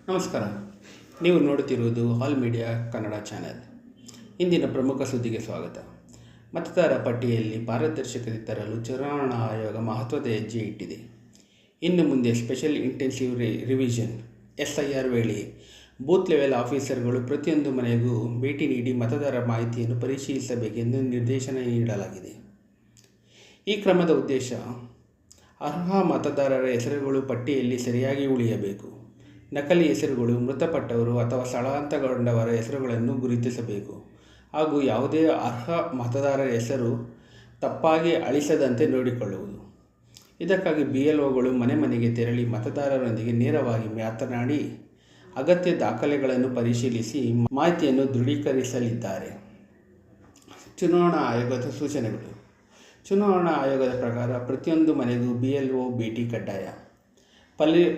ನಮಸ್ಕಾರ. ನೀವು ನೋಡುತ್ತಿರುವುದು ಆಲ್ ಮೀಡಿಯಾ ಕನ್ನಡ ಚಾನೆಲ್. ಇಂದಿನ ಪ್ರಮುಖ ಸುದ್ದಿಗೆ ಸ್ವಾಗತ. ಮತದಾರ ಪಟ್ಟಿಯಲ್ಲಿ ಪಾರದರ್ಶಕತೆ ತರಲು ಚುನಾವಣಾ ಆಯೋಗ ಮಹತ್ವದ ಹೆಜ್ಜೆ ಇಟ್ಟಿದೆ. ಇನ್ನು ಮುಂದೆ ಸ್ಪೆಷಲ್ ಇಂಟೆನ್ಸಿವ್ ರಿವಿಷನ್ SIR ವೇಳೆ ಬೂತ್ ಲೆವೆಲ್ ಆಫೀಸರ್ಗಳು ಪ್ರತಿಯೊಂದು ಮನೆಗೂ ಭೇಟಿ ನೀಡಿ ಮತದಾರರ ಮಾಹಿತಿಯನ್ನು ಪರಿಶೀಲಿಸಬೇಕೆಂದು ನಿರ್ದೇಶನ ನೀಡಲಾಗಿದೆ. ಈ ಕ್ರಮದ ಉದ್ದೇಶ ಅರ್ಹ ಮತದಾರರ ಹೆಸರುಗಳು ಪಟ್ಟಿಯಲ್ಲಿ ಸರಿಯಾಗಿ ಉಳಿಯಬೇಕು. ನಕಲಿ ಹೆಸರುಗಳು, ಮೃತಪಟ್ಟವರು ಅಥವಾ ಸ್ಥಳಾಂತರಗೊಂಡವರ ಹೆಸರುಗಳನ್ನು ಗುರುತಿಸಬೇಕು ಹಾಗೂ ಯಾವುದೇ ಅರ್ಹ ಮತದಾರರ ಹೆಸರು ತಪ್ಪಾಗಿ ಅಳಿಸದಂತೆ ನೋಡಿಕೊಳ್ಳುವುದು. ಇದಕ್ಕಾಗಿ BLOಗಳು ಮನೆ ಮನೆಗೆ ತೆರಳಿ ಮತದಾರರೊಂದಿಗೆ ನೇರವಾಗಿ ಮಾತನಾಡಿ ಅಗತ್ಯ ದಾಖಲೆಗಳನ್ನು ಪರಿಶೀಲಿಸಿ ಮಾಹಿತಿಯನ್ನು ದೃಢೀಕರಿಸಲಿದ್ದಾರೆ. ಚುನಾವಣಾ ಆಯೋಗದ ಸೂಚನೆಗಳು. ಚುನಾವಣಾ ಆಯೋಗದ ಪ್ರಕಾರ ಪ್ರತಿಯೊಂದು ಮನೆಗೂ BLO ಭೇಟಿ ಕಡ್ಡಾಯ.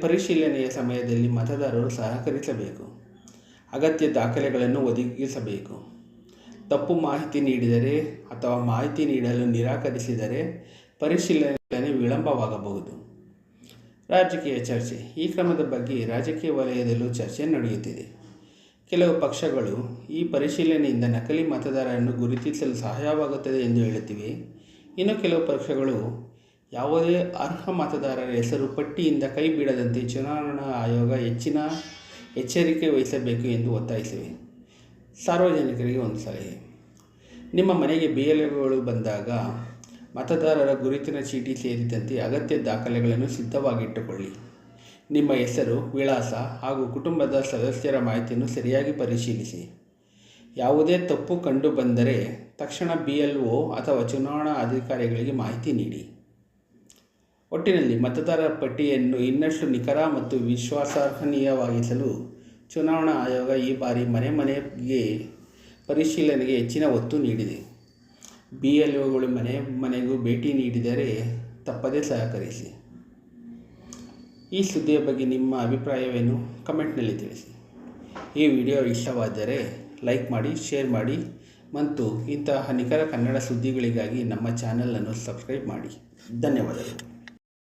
ಪರಿಶೀಲನೆಯ ಸಮಯದಲ್ಲಿ ಮತದಾರರು ಸಹಕರಿಸಬೇಕು. ಅಗತ್ಯ ದಾಖಲೆಗಳನ್ನು ಒದಗಿಸಬೇಕು. ತಪ್ಪು ಮಾಹಿತಿ ನೀಡಿದರೆ ಅಥವಾ ಮಾಹಿತಿ ನೀಡಲು ನಿರಾಕರಿಸಿದರೆ ಪರಿಶೀಲನೆ ವಿಳಂಬವಾಗಬಹುದು. ರಾಜಕೀಯ ಚರ್ಚೆ. ಈ ಕ್ರಮದ ಬಗ್ಗೆ ರಾಜಕೀಯ ವಲಯದಲ್ಲೂ ಚರ್ಚೆ ನಡೆಯುತ್ತಿದೆ. ಕೆಲವು ಪಕ್ಷಗಳು ಈ ಪರಿಶೀಲನೆಯಿಂದ ನಕಲಿ ಮತದಾರರನ್ನು ಗುರುತಿಸಲು ಸಹಾಯವಾಗುತ್ತದೆ ಎಂದು ಹೇಳುತ್ತಿವೆ. ಇನ್ನು ಕೆಲವು ಪಕ್ಷಗಳು ಯಾವುದೇ ಅರ್ಹ ಮತದಾರರ ಹೆಸರು ಪಟ್ಟಿಯಿಂದ ಕೈ ಬಿಡದಂತೆ ಚುನಾವಣಾ ಆಯೋಗ ಹೆಚ್ಚಿನ ಎಚ್ಚರಿಕೆ ವಹಿಸಬೇಕು ಎಂದು ಒತ್ತಾಯಿಸಿವೆ. ಸಾರ್ವಜನಿಕರಿಗೆ ಒಂದು ಸಲಹೆ. ನಿಮ್ಮ ಮನೆಗೆ BLOಗಳು ಬಂದಾಗ ಮತದಾರರ ಗುರುತಿನ ಚೀಟಿ ಸೇರಿದಂತೆ ಅಗತ್ಯ ದಾಖಲೆಗಳನ್ನು ಸಿದ್ಧವಾಗಿಟ್ಟುಕೊಳ್ಳಿ. ನಿಮ್ಮ ಹೆಸರು, ವಿಳಾಸ ಹಾಗೂ ಕುಟುಂಬದ ಸದಸ್ಯರ ಮಾಹಿತಿಯನ್ನು ಸರಿಯಾಗಿ ಪರಿಶೀಲಿಸಿ. ಯಾವುದೇ ತಪ್ಪು ಕಂಡು ಬಂದರೆ ತಕ್ಷಣ BLO ಅಥವಾ ಚುನಾವಣಾ ಅಧಿಕಾರಿಗಳಿಗೆ ಮಾಹಿತಿ ನೀಡಿ. ಒಟ್ಟಿನಲ್ಲಿ ಮತದಾರರ ಪಟ್ಟಿಯನ್ನು ಇನ್ನಷ್ಟು ನಿಖರ ಮತ್ತು ವಿಶ್ವಾಸಾರ್ಹವಾಗಿಸಲು ಚುನಾವಣಾ ಆಯೋಗ ಈ ಬಾರಿ ಮನೆ ಮನೆಗೆ ಪರಿಶೀಲನೆಗೆ ಹೆಚ್ಚಿನ ಒತ್ತು ನೀಡಿದೆ. BLOಗಳು ಮನೆ ಮನೆಗೂ ಭೇಟಿ ನೀಡಿದರೆ ತಪ್ಪದೇ ಸಹಕರಿಸಿ. ಈ ಸುದ್ದಿಯ ಬಗ್ಗೆ ನಿಮ್ಮ ಅಭಿಪ್ರಾಯವೇನು? ಕಮೆಂಟ್ನಲ್ಲಿ ತಿಳಿಸಿ. ಈ ವಿಡಿಯೋ ಇಷ್ಟವಾದರೆ ಲೈಕ್ ಮಾಡಿ, ಶೇರ್ ಮಾಡಿ ಮತ್ತು ಇಂತಹ ನಿಖರ ಕನ್ನಡ ಸುದ್ದಿಗಳಿಗಾಗಿ ನಮ್ಮ ಚಾನಲನ್ನು ಸಬ್ಸ್ಕ್ರೈಬ್ ಮಾಡಿ. ಧನ್ಯವಾದಗಳು.